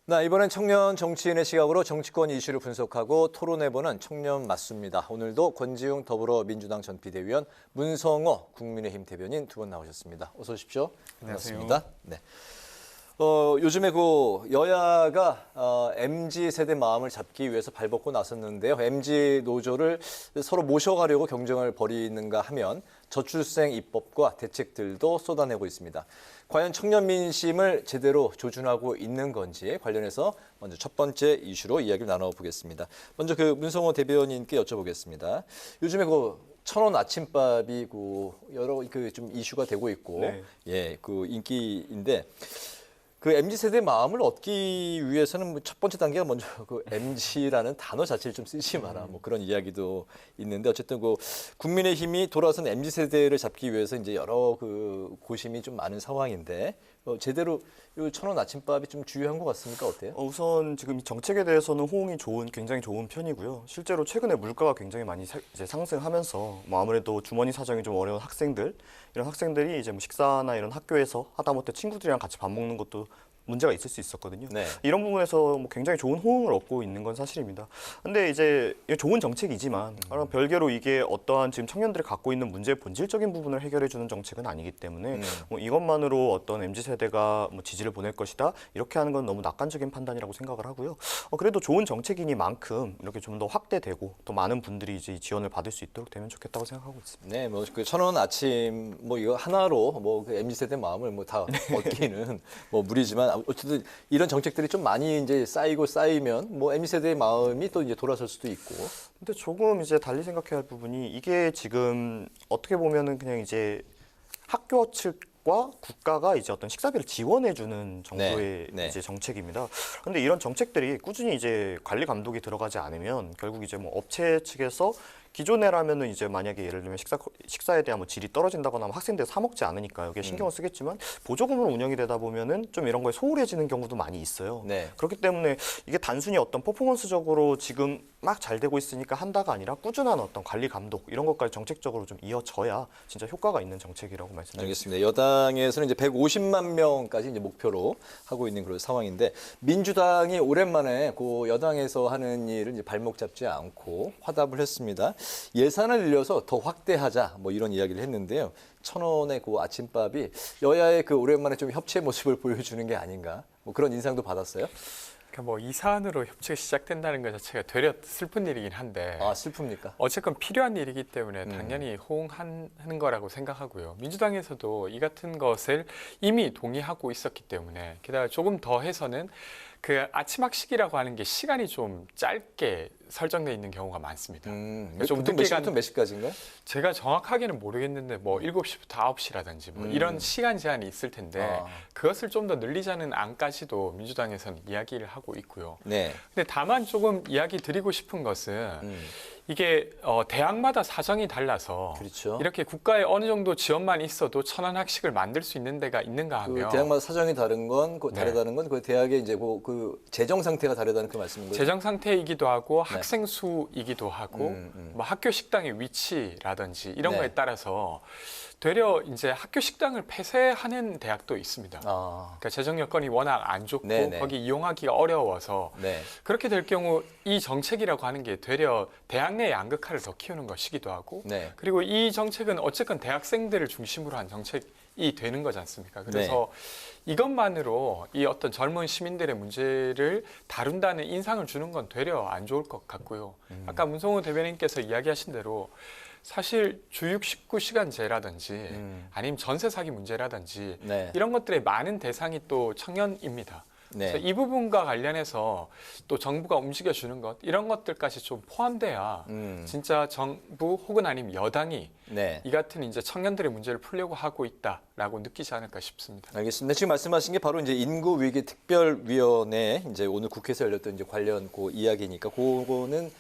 나 이번엔 청년 정치인의 시각으로 정치권 이슈를 분석하고 토론해보는 청년 맞습니다. 오늘도 권지웅 더불어민주당 전 비대위원, 문성호 국민의힘 대변인 두 분 나오셨습니다. 어서 오십시오. 안녕하세요. 반갑습니다. 네. 요즘에 여야가 MZ 세대 마음을 잡기 위해서 발벗고 나섰는데요. MZ 노조를 서로 모셔가려고 경쟁을 벌이는가 하면 저출생 입법과 대책들도 쏟아내고 있습니다. 과연 청년 민심을 제대로 조준하고 있는 건지에 관련해서 먼저 첫 번째 이슈로 이야기를 나눠보겠습니다. 먼저 문성호 대변인께 여쭤보겠습니다. 요즘에 1,000원 아침밥이 여러 좀 이슈가 되고 있고, 네. 예, 인기인데. MZ 세대 마음을 얻기 위해서는 첫 번째 단계가 먼저 MZ라는 단어 자체를 좀 쓰지 마라. 그런 이야기도 있는데 어쨌든 국민의힘이 돌아선 MZ 세대를 잡기 위해서 이제 여러 고심이 좀 많은 상황인데 제대로 이 1,000원 아침밥이 좀 주요한 것 같습니까? 어때요? 우선 지금 이 정책에 대해서는 호응이 굉장히 좋은 편이고요. 실제로 최근에 물가가 굉장히 많이 이제 상승하면서 아무래도 주머니 사정이 좀 어려운 학생들, 이런 학생들이 이제 식사나 이런 학교에서 하다못해 친구들이랑 같이 밥 먹는 것도 문제가 있을 수 있었거든요. 네. 이런 부분에서 굉장히 좋은 호응을 얻고 있는 건 사실입니다. 근데 이제 좋은 정책이지만 별개로 이게 어떠한 지금 청년들이 갖고 있는 문제의 본질적인 부분을 해결해 주는 정책은 아니기 때문에 이것만으로 어떤 MZ 세대가 지지를 보낼 것이다 이렇게 하는 건 너무 낙관적인 판단이라고 생각을 하고요. 그래도 좋은 정책이니만큼 이렇게 좀 더 확대되고 또 많은 분들이 이제 지원을 받을 수 있도록 되면 좋겠다고 생각하고 있습니다. 네, 1,000원 아침 이거 하나로 MZ 세대 마음을 다 얻기는 무리지만. 어쨌든 이런 정책들이 좀 많이 이제 쌓이면 MZ 세대의 마음이 또 이제 돌아설 수도 있고. 근데 조금 이제 달리 생각해야 할 부분이 이게 지금 어떻게 보면은 그냥 이제 학교 측과 국가가 이제 어떤 식사비를 지원해주는 정도의 네. 이제 정책입니다. 그런데 이런 정책들이 꾸준히 이제 관리 감독이 들어가지 않으면 결국 이제 업체 측에서 기존에라면은 이제 만약에 예를 들면 식사에 대한 질이 떨어진다거나 하면 학생들이 사 먹지 않으니까 여기에 신경을 쓰겠지만 보조금으로 운영이 되다 보면은 좀 이런 거에 소홀해지는 경우도 많이 있어요. 네. 그렇기 때문에 이게 단순히 어떤 퍼포먼스적으로 지금 막 잘 되고 있으니까 한다가 아니라 꾸준한 어떤 관리 감독 이런 것까지 정책적으로 좀 이어져야 진짜 효과가 있는 정책이라고 말씀드립니다. 알겠습니다. 여당에서는 이제 150만 명까지 이제 목표로 하고 있는 그런 상황인데 민주당이 오랜만에 여당에서 하는 일을 이제 발목 잡지 않고 화답을 했습니다. 예산을 늘려서 더 확대하자 이런 이야기를 했는데요. 1,000원의 아침밥이 여야의 오랜만에 좀 협치의 모습을 보여주는 게 아닌가 그런 인상도 받았어요. 이 사안으로 협치가 시작된다는 것 자체가 되려 슬픈 일이긴 한데. 아, 슬픕니까? 어쨌건 필요한 일이기 때문에 당연히 호응하는 거라고 생각하고요. 민주당에서도 이 같은 것을 이미 동의하고 있었기 때문에 게다가 조금 더 해서는 아침 학식이라고 하는 게 시간이 좀 짧게 설정돼 있는 경우가 많습니다. 좀 몇 시부터 몇 시까지인가요? 제가 정확하게는 모르겠는데 7시부터 9시라든지 이런 시간 제한이 있을 텐데 그것을 좀 더 늘리자는 안까지도 민주당에서는 이야기를 하고 있고요. 네. 근데 다만 조금 이야기 드리고 싶은 것은 이게 대학마다 사정이 달라서 그렇죠. 이렇게 국가의 어느 정도 지원만 있어도 1,000원 학식을 만들 수 있는 데가 있는가 하면 대학마다 사정이 다른 건 다르다는 건 대학의 이제 재정 상태가 다르다는 그 말씀인 거예요. 재정 상태이기도 하고 학생 수이기도 하고 학교 식당의 위치라든지 이런 네. 거에 따라서 되려 이제 학교 식당을 폐쇄하는 대학도 있습니다. 그러니까 재정 여건이 워낙 안 좋고 네네. 거기 이용하기가 어려워서 네. 그렇게 될 경우 이 정책이라고 하는 게 되려 대학 내 양극화를 더 키우는 것이기도 하고 네. 그리고 이 정책은 어쨌건 대학생들을 중심으로 한 정책이 되는 거지 않습니까? 그래서 이것만으로 이 어떤 젊은 시민들의 문제를 다룬다는 인상을 주는 건 되려 안 좋을 것 같고요. 아까 문성호 대변인께서 이야기하신 대로 사실 주육 19시간제라든지 아니면 전세 사기 문제라든지 이런 것들의 많은 대상이 또 청년입니다. 네. 그래서 이 부분과 관련해서 또 정부가 움직여주는 것 이런 것들까지 좀 포함돼야 진짜 정부 혹은 아니면 여당이 이 같은 이제 청년들의 문제를 풀려고 하고 있다라고 느끼지 않을까 싶습니다. 알겠습니다. 지금 말씀하신 게 바로 이제 인구위기 특별위원회 이제 오늘 국회에서 열렸던 이제 관련 이야기니까 그거는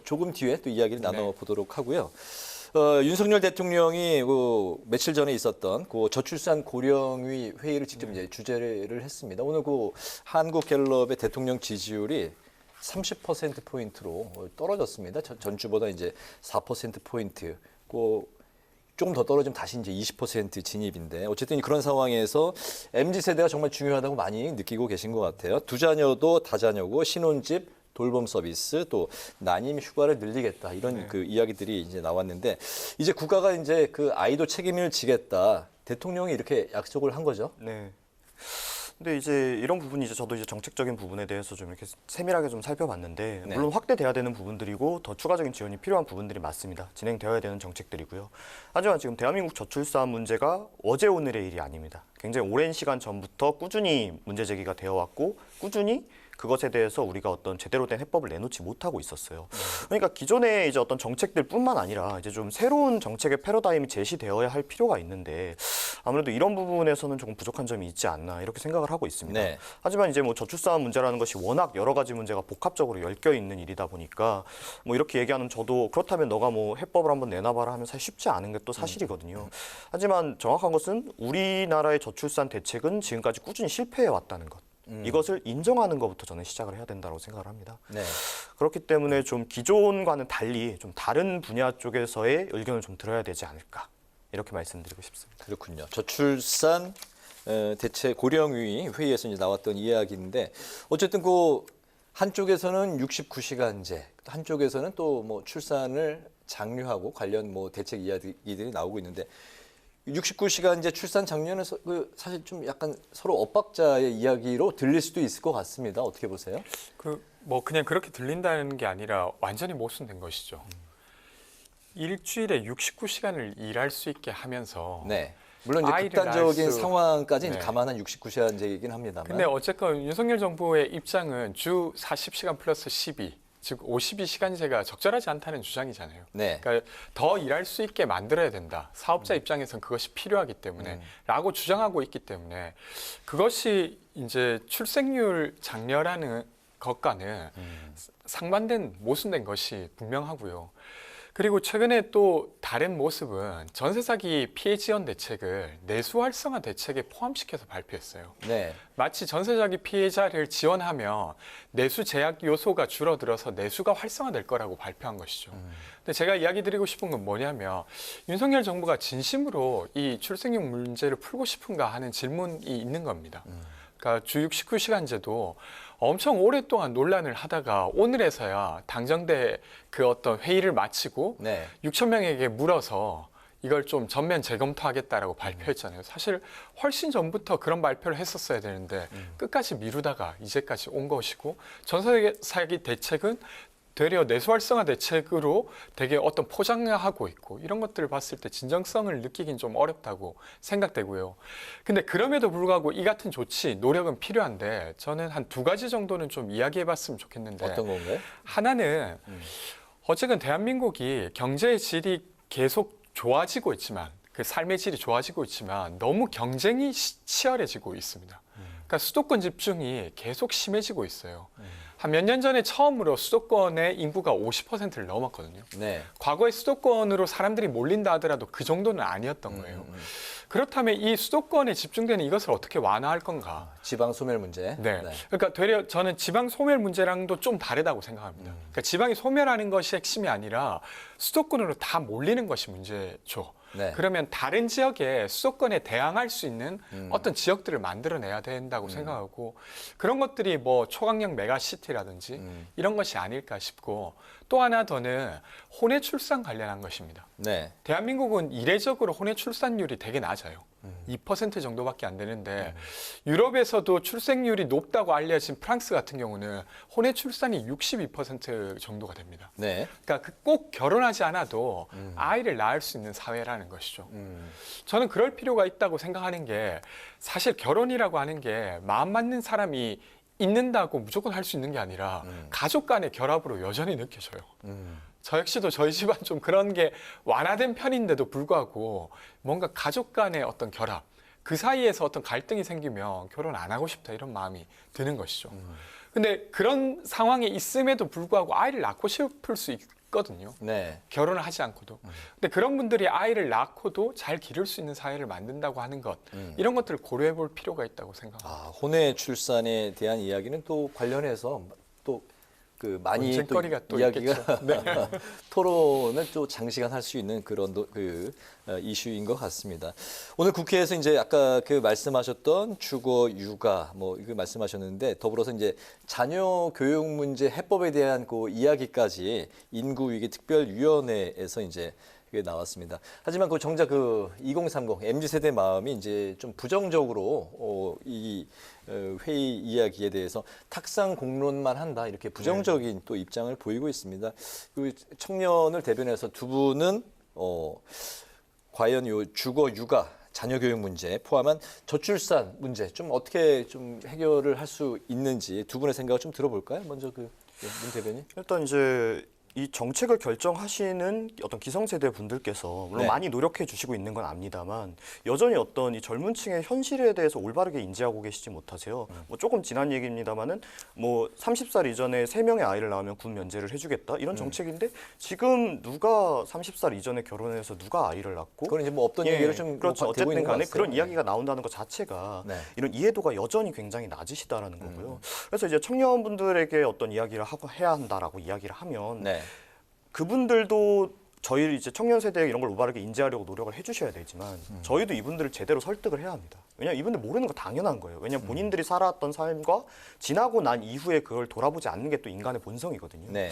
조금 뒤에 또 이야기를 나눠보도록 하고요. 윤석열 대통령이 며칠 전에 있었던 저출산 고령위 회의를 직접 이제 주재를 했습니다. 오늘 한국갤럽의 대통령 지지율이 30%포인트로 떨어졌습니다. 전주보다 이제 4%포인트. 조금 더 떨어지면 다시 이제 20% 진입인데 어쨌든 그런 상황에서 MZ 세대가 정말 중요하다고 많이 느끼고 계신 것 같아요. 두 자녀도 다자녀고 신혼집 돌봄 서비스 또 난임 휴가를 늘리겠다 이런 그 이야기들이 이제 나왔는데 이제 국가가 이제 그 아이도 책임을 지겠다 대통령이 이렇게 약속을 한 거죠. 네. 근데 이제 이런 부분이 이제 저도 이제 정책적인 부분에 대해서 좀 이렇게 세밀하게 좀 살펴봤는데 네. 물론 확대돼야 되는 부분들이고 더 추가적인 지원이 필요한 부분들이 맞습니다. 진행되어야 되는 정책들이고요. 하지만 지금 대한민국 저출산 문제가 어제 오늘의 일이 아닙니다. 굉장히 오랜 시간 전부터 꾸준히 문제 제기가 되어 왔고 꾸준히 그것에 대해서 우리가 어떤 제대로 된 해법을 내놓지 못하고 있었어요. 그러니까 기존의 이제 어떤 정책들뿐만 아니라 이제 좀 새로운 정책의 패러다임이 제시되어야 할 필요가 있는데 아무래도 이런 부분에서는 조금 부족한 점이 있지 않나 이렇게 생각을 하고 있습니다. 네. 하지만 이제 뭐 저출산 문제라는 것이 워낙 여러 가지 문제가 복합적으로 엮여 있는 일이다 보니까 뭐 이렇게 얘기하는 저도 그렇다면 너가 뭐 해법을 한번 내놔봐라 하면 사실 쉽지 않은 게 또 사실이거든요. 하지만 정확한 것은 우리나라의 저출산 대책은 지금까지 꾸준히 실패해 왔다는 것. 이것을 인정하는 것부터 저는 시작을 해야 된다고 생각을 합니다. 네. 그렇기 때문에 좀 기존과는 달리 좀 다른 분야 쪽에서의 의견을 좀 들어야 되지 않을까 이렇게 말씀드리고 싶습니다. 그렇군요. 저출산 대책 고령위 회의에서 이제 나왔던 이야기인데 어쨌든 그 한쪽에서는 69시간제, 한쪽에서는 또 뭐 출산을 장려하고 관련 뭐 대책 이야기들이 나오고 있는데 69시간제 출산 장려는 사실 좀 약간 서로 엇박자의 이야기로 들릴 수도 있을 것 같습니다. 어떻게 보세요? 뭐 그냥 그렇게 들린다는 게 아니라 완전히 모순된 것이죠. 일주일에 69시간을 일할 수 있게 하면서 네. 물론 이제 아이를 극단적인 낳을 수- 상황까지 네. 감안한 69시간제이긴 합니다만. 근데 어쨌건 윤석열 정부의 입장은 주 40시간 플러스 12, 즉 52시간제가 적절하지 않다는 주장이잖아요. 네. 그러니까 더 일할 수 있게 만들어야 된다. 사업자 입장에선 그것이 필요하기 때문에 라고 주장하고 있기 때문에 그것이 이제 출생률 장려라는 것과는 상반된 모순된 것이 분명하고요. 그리고 최근에 또 다른 모습은 전세 사기 피해 지원 대책을 내수 활성화 대책에 포함시켜서 발표했어요. 네. 마치 전세 사기 피해자를 지원하면 내수 제약 요소가 줄어들어서 내수가 활성화될 거라고 발표한 것이죠. 근데 제가 이야기 드리고 싶은 건 뭐냐면 윤석열 정부가 진심으로 이 출생률 문제를 풀고 싶은가 하는 질문이 있는 겁니다. 그러니까 주 69시간제도 엄청 오랫동안 논란을 하다가 오늘에서야 당정대 그 어떤 회의를 마치고 네. 6천 명에게 물어서 이걸 좀 전면 재검토하겠다라고 발표했잖아요. 사실 훨씬 전부터 그런 발표를 했었어야 되는데 끝까지 미루다가 이제까지 온 것이고 전세 사기 대책은 되려 내수 활성화 대책으로 되게 어떤 포장하고 있고 이런 것들을 봤을 때 진정성을 느끼긴 좀 어렵다고 생각되고요. 근데 그럼에도 불구하고 이 같은 조치, 노력은 필요한데 저는 한 두 가지 정도는 좀 이야기해봤으면 좋겠는데 어떤 건가요? 하나는 어쨌든 대한민국이 경제의 질이 계속 좋아지고 있지만 그 삶의 질이 좋아지고 있지만 너무 경쟁이 치열해지고 있습니다. 그러니까 수도권 집중이 계속 심해지고 있어요. 한 몇 년 전에 처음으로 수도권의 인구가 50%를 넘었거든요. 네. 과거에 수도권으로 사람들이 몰린다 하더라도 그 정도는 아니었던 거예요. 그렇다면 이 수도권에 집중되는 이것을 어떻게 완화할 건가? 지방 소멸 문제. 네. 그러니까 되려 저는 지방 소멸 문제랑도 좀 다르다고 생각합니다. 그러니까 지방이 소멸하는 것이 핵심이 아니라 수도권으로 다 몰리는 것이 문제죠. 네. 그러면 다른 지역에 수도권에 대항할 수 있는 어떤 지역들을 만들어내야 된다고 생각하고 그런 것들이 뭐 초강력 메가시티라든지 이런 것이 아닐까 싶고 또 하나 더는 혼외 출산 관련한 것입니다. 네. 대한민국은 이례적으로 혼외 출산율이 되게 낮아요. 2% 정도밖에 안 되는데 유럽에서도 출생률이 높다고 알려진 프랑스 같은 경우는 혼외 출산이 62% 정도가 됩니다. 네. 그러니까 꼭 결혼하지 않아도 아이를 낳을 수 있는 사회라는 것이죠. 저는 그럴 필요가 있다고 생각하는 게 사실 결혼이라고 하는 게 마음 맞는 사람이 있는다고 무조건 할 수 있는 게 아니라 가족 간의 결합으로 여전히 느껴져요. 저 역시도 저희 집안 좀 그런 게 완화된 편인데도 불구하고 뭔가 가족 간의 어떤 결합, 그 사이에서 어떤 갈등이 생기면 결혼 안 하고 싶다 이런 마음이 드는 것이죠. 근데 그런 상황에 있음에도 불구하고 아이를 낳고 싶을 수 있거든요. 네. 결혼을 하지 않고도. 근데 그런 분들이 아이를 낳고도 잘 기를 수 있는 사회를 만든다고 하는 것, 이런 것들을 고려해 볼 필요가 있다고 생각합니다. 혼외 출산에 대한 이야기는 또 관련해서 또 그 많이 또 논쟁거리가 또 이야기가 있겠죠. 네. 토론을 또 장시간 할 수 있는 그런 이슈인 것 같습니다. 오늘 국회에서 이제 아까 그 말씀하셨던 주거, 육아 뭐 이거 말씀하셨는데 더불어서 이제 자녀 교육 문제 해법에 대한 그 이야기까지 인구위기 특별위원회에서 이제 그게 나왔습니다. 하지만 그 정작 그 2030 MZ 세대 마음이 이제 좀 부정적으로 이 회의 이야기에 대해서 탁상 공론만 한다 이렇게 부정적인 또 입장을 보이고 있습니다. 그 청년을 대변해서 두 분은 과연 요 주거, 육아, 자녀 교육 문제 포함한 저출산 문제 좀 어떻게 좀 해결을 할 수 있는지 두 분의 생각을 좀 들어볼까요? 먼저 문 대변인. 일단 이제 이 정책을 결정하시는 어떤 기성세대 분들께서 물론 네. 많이 노력해 주시고 있는 건 압니다만 여전히 어떤 이 젊은 층의 현실에 대해서 올바르게 인지하고 계시지 못하세요. 뭐 조금 지난 얘기입니다만은 뭐 30살 이전에 3명의 아이를 낳으면 군 면제를 해주겠다 이런 정책인데 지금 누가 30살 이전에 결혼해서 누가 아이를 낳고 그건 이제 뭐 없던 얘기를 좀 그렇죠. 되고 어쨌든 있는 것 간에 같아요. 그런 이야기가 나온다는 것 자체가 네. 이런 이해도가 여전히 굉장히 낮으시다라는 거고요. 그래서 이제 청년분들에게 어떤 이야기를 하고 해야 한다라고 이야기를 하면 네. 그분들도 저희 이제 청년 세대에 이런 걸 올바르게 인지하려고 노력을 해주셔야 되지만 저희도 이분들을 제대로 설득을 해야 합니다. 왜냐하면 이분들 모르는 거 당연한 거예요. 왜냐하면 본인들이 살아왔던 삶과 지나고 난 이후에 그걸 돌아보지 않는 게 또 인간의 본성이거든요. 네.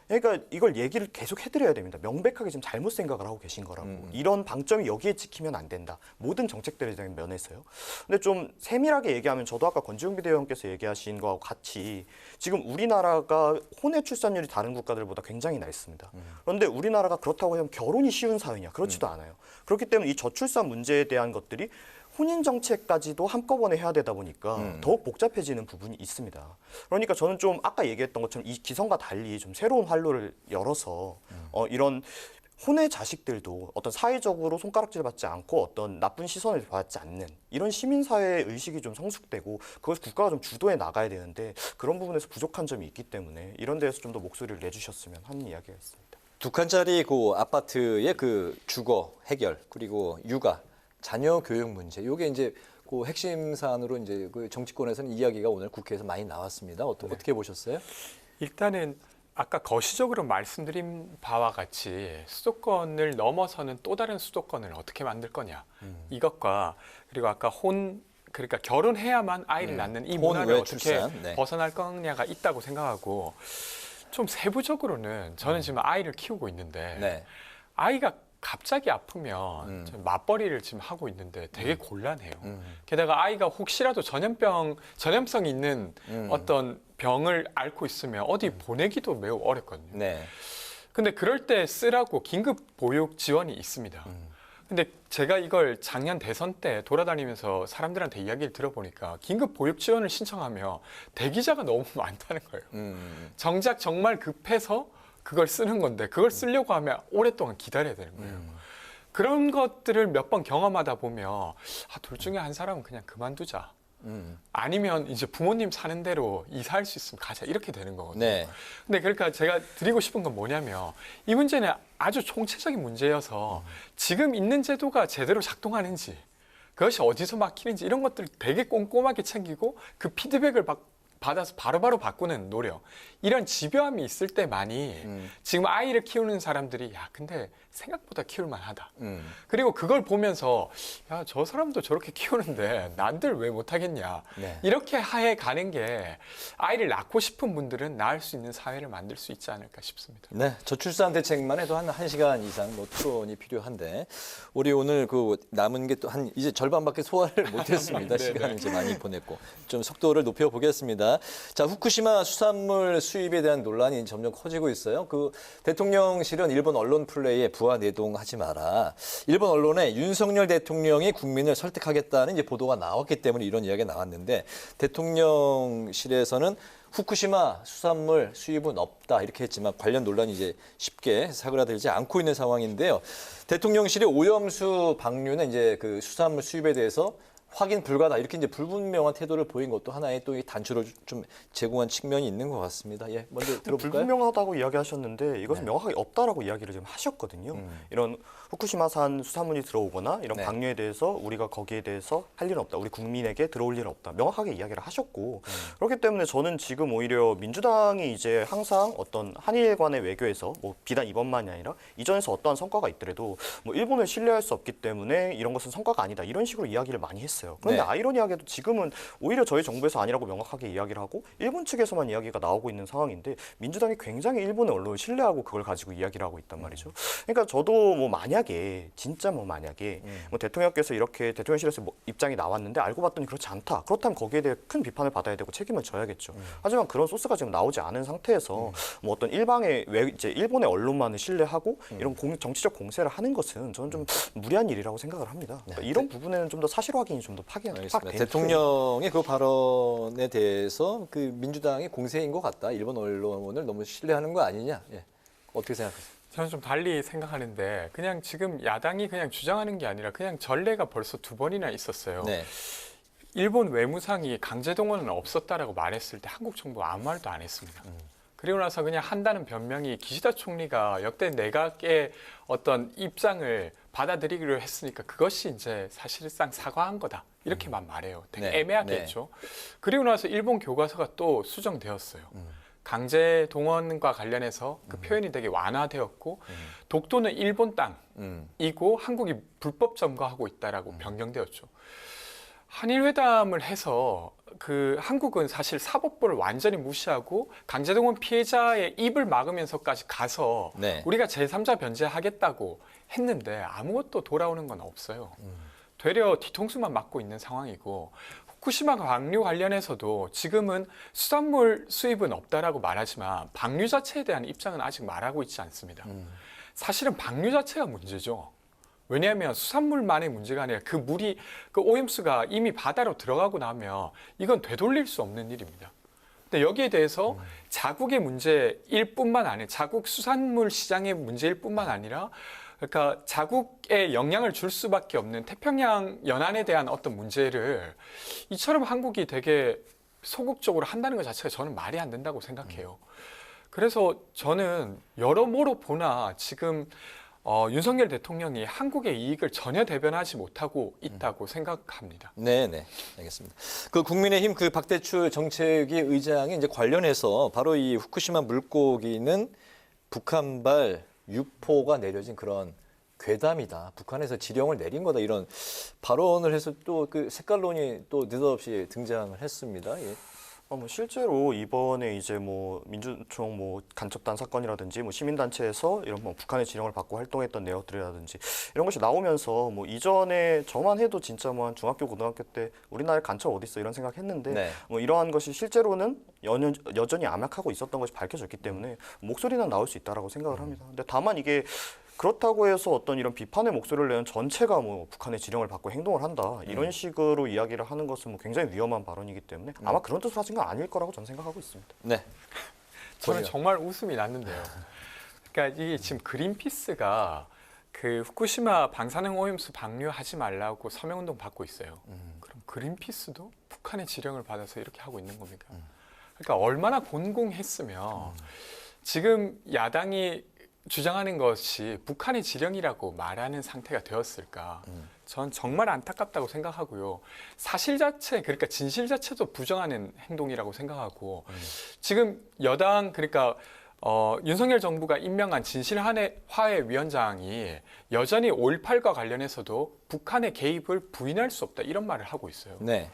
그러니까 이걸 얘기를 계속 해드려야 됩니다. 명백하게 지금 잘못 생각을 하고 계신 거라고. 이런 방점이 여기에 찍히면 안 된다. 모든 정책들에 대한 면에서요. 근데 좀 세밀하게 얘기하면 저도 아까 권지웅 비대위원께서 얘기하신 거하고 같이 지금 우리나라가 혼외 출산율이 다른 국가들보다 굉장히 낮습니다. 그런데 우리나라가 그렇다고 하면 결혼이 쉬운 사회냐? 그렇지도 않아요. 그렇기 때문에 이 저출산 문제에 대한 것들이 혼인 정책까지도 한꺼번에 해야 되다 보니까 더욱 복잡해지는 부분이 있습니다. 그러니까 저는 좀 아까 얘기했던 것처럼 이 기성과 달리 좀 새로운 활로를 열어서 이런 혼의 자식들도 어떤 사회적으로 손가락질 받지 않고 어떤 나쁜 시선을 받지 않는 이런 시민사회 의식이 좀 성숙되고 그걸 국가가 좀 주도해 나가야 되는데 그런 부분에서 부족한 점이 있기 때문에 이런 데에서 좀 더 목소리를 내주셨으면 하는 이야기가 있습니다. 두 칸짜리 그 아파트의 그 주거 해결 그리고 육아 자녀 교육 문제 이게 이제 그 핵심 사안으로 이제 그 정치권에서는 이야기가 오늘 국회에서 많이 나왔습니다. 어떻게 보셨어요? 일단은 아까 거시적으로 말씀드린 바와 같이 수도권을 넘어서는 또 다른 수도권을 어떻게 만들 거냐 이것과 그리고 아까 그러니까 결혼해야만 아이를 낳는 이 문화를 혼외 어떻게 출산, 네. 벗어날 거냐가 있다고 생각하고 좀 세부적으로는 저는 지금 아이를 키우고 있는데 네. 아이가 갑자기 아프면 좀 맞벌이를 지금 하고 있는데 되게 곤란해요. 게다가 아이가 혹시라도 전염성 있는 어떤 병을 앓고 있으면 어디 보내기도 매우 어렵거든요. 네. 근데 그럴 때 쓰라고 긴급 보육 지원이 있습니다. 근데 제가 이걸 작년 대선 때 돌아다니면서 사람들한테 이야기를 들어보니까 긴급 보육 지원을 신청하면 대기자가 너무 많다는 거예요. 정작 정말 급해서 그걸 쓰는 건데 그걸 쓰려고 하면 오랫동안 기다려야 되는 거예요. 그런 것들을 몇 번 경험하다 보면 둘 중에 한 사람은 그냥 그만두자. 아니면 이제 부모님 사는 대로 이사할 수 있으면 가자 이렇게 되는 거거든요. 네. 근데 그러니까 제가 드리고 싶은 건 뭐냐면 이 문제는 아주 총체적인 문제여서 지금 있는 제도가 제대로 작동하는지 그것이 어디서 막히는지 이런 것들을 되게 꼼꼼하게 챙기고 그 피드백을 받아서 바로바로 바꾸는 노력 이런 집요함이 있을 때만이 지금 아이를 키우는 사람들이 근데 생각보다 키울만하다. 그리고 그걸 보면서 저 사람도 저렇게 키우는데 난들 왜 못하겠냐. 네. 이렇게 하에 가는 게 아이를 낳고 싶은 분들은 낳을 수 있는 사회를 만들 수 있지 않을까 싶습니다. 네, 저출산 대책만 해도 한 1시간 이상 토론이 필요한데 우리 오늘 그 남은 게 또 이제 절반밖에 소화를 못했습니다. 시간을 이제 많이 보냈고 좀 속도를 높여 보겠습니다. 자, 후쿠시마 수산물 수입에 대한 논란이 점점 커지고 있어요. 그 대통령실은 일본 언론 플레이에 부하 내동하지 마라. 일본 언론에 윤석열 대통령이 국민을 설득하겠다는 이제 보도가 나왔기 때문에 이런 이야기가 나왔는데 대통령실에서는 후쿠시마 수산물 수입은 없다 이렇게 했지만 관련 논란이 이제 쉽게 사그라들지 않고 있는 상황인데요. 대통령실이 오염수 방류는 이제 그 수산물 수입에 대해서 확인 불가다 이렇게 이제 불분명한 태도를 보인 것도 하나의 또 이 단추를 좀 제공한 측면이 있는 것 같습니다. 예, 먼저 들어볼까요? 불분명하다고 이야기하셨는데 이것은 네. 명확하게 없다라고 이야기를 좀 하셨거든요. 이런 후쿠시마산 수산물이 들어오거나 이런 네. 방류에 대해서 우리가 거기에 대해서 할 일은 없다. 우리 국민에게 들어올 일은 없다. 명확하게 이야기를 하셨고 그렇기 때문에 저는 지금 오히려 민주당이 이제 항상 어떤 한일 간의 외교에서 뭐 비단 이번만이 아니라 이전에서 어떠한 성과가 있더라도 뭐 일본을 신뢰할 수 없기 때문에 이런 것은 성과가 아니다. 이런 식으로 이야기를 많이 했어요. 그런데 네. 아이러니하게도 지금은 오히려 저희 정부에서 아니라고 명확하게 이야기를 하고 일본 측에서만 이야기가 나오고 있는 상황인데 민주당이 굉장히 일본의 언론을 신뢰하고 그걸 가지고 이야기를 하고 있단 말이죠. 그러니까 저도 뭐 만약에 진짜 뭐 만약에 뭐 대통령께서 이렇게 대통령실에서 뭐 입장이 나왔는데 알고 봤더니 그렇지 않다. 그렇다면 거기에 대해 큰 비판을 받아야 되고 책임을 져야겠죠. 하지만 그런 소스가 지금 나오지 않은 상태에서 뭐 어떤 일방의 이제 일본의 언론만을 신뢰하고 이런 정치적 공세를 하는 것은 저는 좀 무리한 일이라고 생각을 합니다. 그러니까 이런 부분에는 좀 더 사실 확인이 좀 더 알겠습니다. 대통령의 그 발언에 대해서 그 민주당이 공세인 것 같다. 일본 언론을 너무 신뢰하는 거 아니냐. 예. 어떻게 생각하세요? 저는 좀 달리 생각하는데 그냥 지금 야당이 그냥 주장하는 게 아니라 그냥 전례가 벌써 2번이나 있었어요. 네. 일본 외무상이 강제 동원은 없었다라고 말했을 때 한국 정부가 아무 말도 안 했습니다. 그리고 나서 그냥 한다는 변명이 기시다 총리가 역대 내각의 어떤 입장을 받아들이기로 했으니까 그것이 이제 사실상 사과한 거다. 이렇게만 말해요. 되게 네, 애매하겠죠. 그리고 나서 일본 교과서가 또 수정되었어요. 강제 동원과 관련해서 그 표현이 되게 완화되었고 독도는 일본 땅이고 한국이 불법 점거하고 있다라고 변경되었죠. 한일 회담을 해서 그 한국은 사실 사법부를 완전히 무시하고 강제동원 피해자의 입을 막으면서까지 가서 네. 우리가 제3자 변제하겠다고 했는데 아무것도 돌아오는 건 없어요. 되려 뒤통수만 맞고 있는 상황이고 후쿠시마 방류 관련해서도 지금은 수산물 수입은 없다라고 말하지만 방류 자체에 대한 입장은 아직 말하고 있지 않습니다. 사실은 방류 자체가 문제죠. 왜냐하면 수산물만의 문제가 아니라 그 물이 그 오염수가 이미 바다로 들어가고 나면 이건 되돌릴 수 없는 일입니다. 근데 여기에 대해서 자국의 문제일 뿐만 아니라 자국 수산물 시장의 문제일 뿐만 아니라 그러니까 자국에 영향을 줄 수밖에 없는 태평양 연안에 대한 어떤 문제를 이처럼 한국이 되게 소극적으로 한다는 것 자체가 저는 말이 안 된다고 생각해요. 그래서 저는 여러모로 보나 지금 윤석열 대통령이 한국의 이익을 전혀 대변하지 못하고 있다고 생각합니다. 네, 네, 알겠습니다. 그 국민의힘 그 박대출 정책위 의장이 이제 관련해서 바로 이 후쿠시마 물고기는 북한발 유포가 내려진 그런 괴담이다. 북한에서 지령을 내린 거다. 이런 발언을 해서 또 그 색깔론이 또 느닷없이 등장을 했습니다. 예. 뭐 실제로 이번에 이제 뭐 민주총 뭐 간첩단 사건이라든지 뭐 시민단체에서 이런 뭐 북한의 지령을 받고 활동했던 내역들이라든지 이런 것이 나오면서 뭐 이전에 저만 해도 진짜 뭐 한 중학교 고등학교 때 우리나라에 간첩 어디 있어 이런 생각했는데 네. 뭐 이러한 것이 실제로는 여전히 암약하고 있었던 것이 밝혀졌기 때문에 목소리는 나올 수 있다라고 생각을 합니다. 근데 다만 이게 그렇다고 해서 어떤 이런 비판의 목소리를 내는 전체가 뭐 북한의 지령을 받고 행동을 한다 이런 식으로 이야기를 하는 것은 뭐 굉장히 위험한 발언이기 때문에 아마 그런 뜻으로 하신 건 아닐 거라고 저는 생각하고 있습니다. 네. 저는 본의요. 정말 웃음이 났는데요. 그러니까 이게 지금 그린피스가 그 후쿠시마 방사능 오염수 방류하지 말라고 서명운동 받고 있어요. 그럼 그린피스도 북한의 지령을 받아서 이렇게 하고 있는 겁니까? 그러니까 얼마나 곤공했으면 지금 야당이 주장하는 것이 북한의 지령이라고 말하는 상태가 되었을까? 전 정말 안타깝다고 생각하고요. 사실 자체, 그러니까 진실 자체도 부정하는 행동이라고 생각하고 지금 여당, 그러니까 윤석열 정부가 임명한 진실화해 위원장이 여전히 5.18과 관련해서도 북한의 개입을 부인할 수 없다 이런 말을 하고 있어요. 네.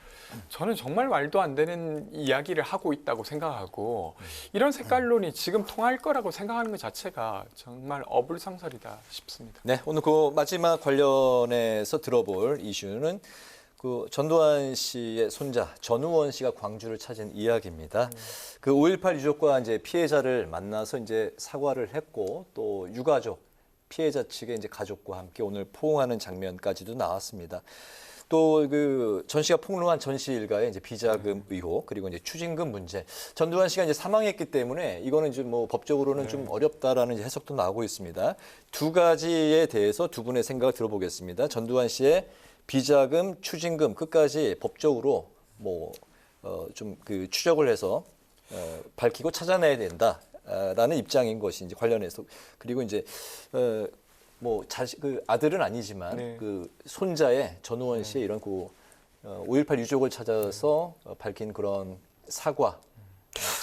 저는 정말 말도 안 되는 이야기를 하고 있다고 생각하고 이런 색깔론이 지금 통할 거라고 생각하는 것 자체가 정말 어불성설이다 싶습니다. 네, 오늘 그 마지막 관련해서 들어볼 이슈는 그 전두환 씨의 손자 전우원 씨가 광주를 찾은 이야기입니다. 그 5.18 유족과 이제 피해자를 만나서 이제 사과를 했고 또 유가족 피해자 측의 이제 가족과 함께 오늘 포옹하는 장면까지도 나왔습니다. 또 그 전 씨가 폭로한 전 씨 일가의 이제 비자금 의혹 그리고 이제 추징금 문제. 전두환 씨가 이제 사망했기 때문에 이거는 좀 뭐 법적으로는 좀 어렵다라는 이제 해석도 나오고 있습니다. 두 가지에 대해서 두 분의 생각을 들어보겠습니다. 전두환 씨의 비자금, 추징금 끝까지 법적으로 뭐 좀 그 추적을 해서 밝히고 찾아내야 된다라는 입장인 것이 이제 관련해서 그리고 이제 뭐 자식 그 아들은 아니지만 네. 그 손자의 전우원 씨의 이런 그 5.18 유족을 찾아서 밝힌 그런 사과,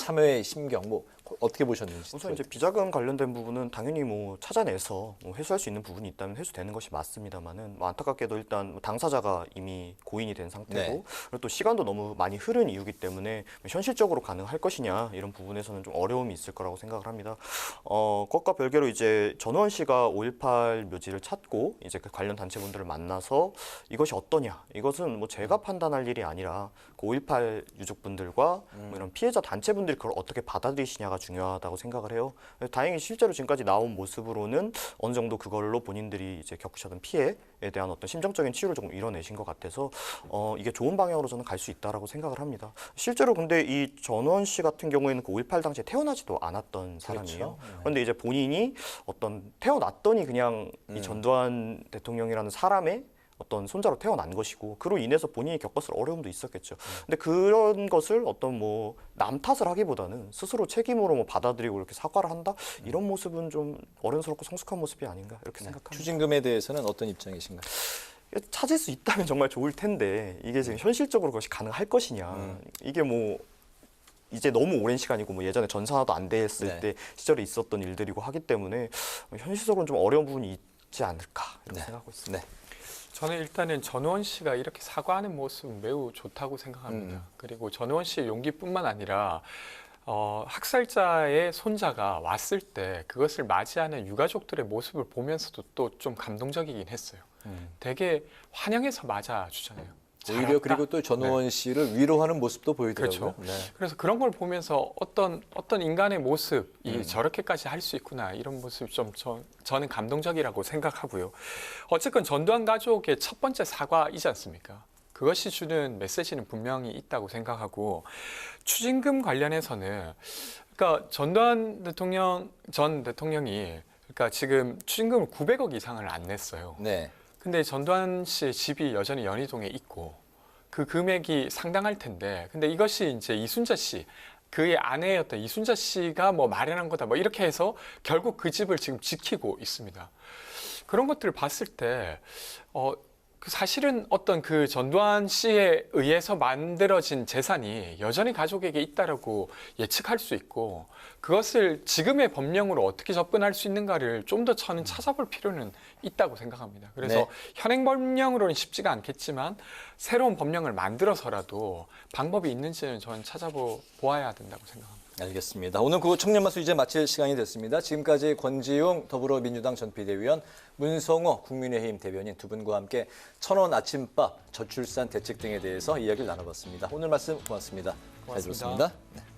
참회의 심경 뭐 어떻게 보셨는지. 우선 이제 비자금 관련된 부분은 당연히 뭐 찾아내서 뭐 회수할 수 있는 부분이 있다면 회수되는 것이 맞습니다만은 뭐 안타깝게도 일단 당사자가 이미 고인이 된 상태고 네. 그리고 또 시간도 너무 많이 흐른 이유기 때문에 현실적으로 가능할 것이냐 이런 부분에서는 좀 어려움이 있을 거라고 생각을 합니다. 그것과 별개로 이제 전우원 씨가 5.18 묘지를 찾고 이제 그 관련 단체분들을 만나서 이것이 어떠냐 이것은 뭐 제가 판단할 일이 아니라 그 5.18 유족분들과 뭐 이런 피해자 단체분들이 그걸 어떻게 받아들이시냐가 중요하다고 생각을 해요. 다행히 실제로 지금까지 나온 모습으로는 어느 정도 그걸로 본인들이 이제 겪으셨던 피해에 대한 어떤 심정적인 치유를 조금 이뤄내신 것 같아서 이게 좋은 방향으로 저는 갈 수 있다라고 생각을 합니다. 실제로 근데 이 전원 씨 같은 경우에는 그 5.18 당시에 태어나지도 않았던 사람이에요. 그런데 이제 본인이 어떤 태어났더니 그냥 이 전두환 대통령이라는 사람의 어떤 손자로 태어난 것이고 그로 인해서 본인이 겪었을 어려움도 있었겠죠. 근데 그런 것을 어떤 뭐 남 탓을 하기보다는 스스로 책임으로 뭐 받아들이고 이렇게 사과를 한다 이런 모습은 좀 어른스럽고 성숙한 모습이 아닌가 이렇게 생각합니다. 추징금에 대해서는 어떤 입장이신가요? 찾을 수 있다면 정말 좋을 텐데 이게 지금 현실적으로 그것이 가능할 것이냐 이게 뭐 이제 너무 오랜 시간이고 뭐 예전에 전산화도 안 됐을 네. 때 시절에 있었던 일들이고 하기 때문에 현실적으로는 좀 어려운 부분이 있지 않을까 이렇게 네. 생각하고 있습니다. 네. 저는 일단은 전우원 씨가 이렇게 사과하는 모습은 매우 좋다고 생각합니다. 그리고 전우원 씨의 용기뿐만 아니라 학살자의 손자가 왔을 때 그것을 맞이하는 유가족들의 모습을 보면서도 또 좀 감동적이긴 했어요. 되게 환영해서 맞아주잖아요. 오히려 잘했다. 그리고 또 전우원 씨를 위로하는 모습도 보이더라고요. 그렇죠. 네. 그래서 그런 걸 보면서 어떤 인간의 모습이 저렇게까지 할 수 있구나 이런 모습이 좀 저는 감동적이라고 생각하고요. 어쨌건 전두환 가족의 첫 번째 사과이지 않습니까? 그것이 주는 메시지는 분명히 있다고 생각하고 추징금 관련해서는 그러니까 전두환 전 대통령이 그러니까 지금 추징금을 900억 이상을 안 냈어요. 네. 근데 전두환 씨의 집이 여전히 연희동에 있고 그 금액이 상당할 텐데 근데 이것이 이제 이순자 씨 그의 아내였던 이순자 씨가 뭐 마련한 거다 뭐 이렇게 해서 결국 그 집을 지금 지키고 있습니다. 그런 것들을 봤을 때 그 사실은 어떤 그 전두환 씨에 의해서 만들어진 재산이 여전히 가족에게 있다라고 예측할 수 있고 그것을 지금의 법령으로 어떻게 접근할 수 있는가를 좀 더 저는 찾아볼 필요는 있다고 생각합니다. 그래서 네. 현행 법령으로는 쉽지가 않겠지만 새로운 법령을 만들어서라도 방법이 있는지는 저는 찾아보아야 된다고 생각합니다. 알겠습니다. 오늘 그 청년마수 이제 마칠 시간이 됐습니다. 지금까지 권지웅 더불어민주당 전 비대위원, 문성호 국민의힘 대변인 두 분과 함께 천원 아침밥, 저출산 대책 등에 대해서 이야기를 나눠봤습니다. 오늘 말씀 고맙습니다. 잘 고맙습니다. 들었습니다. 네.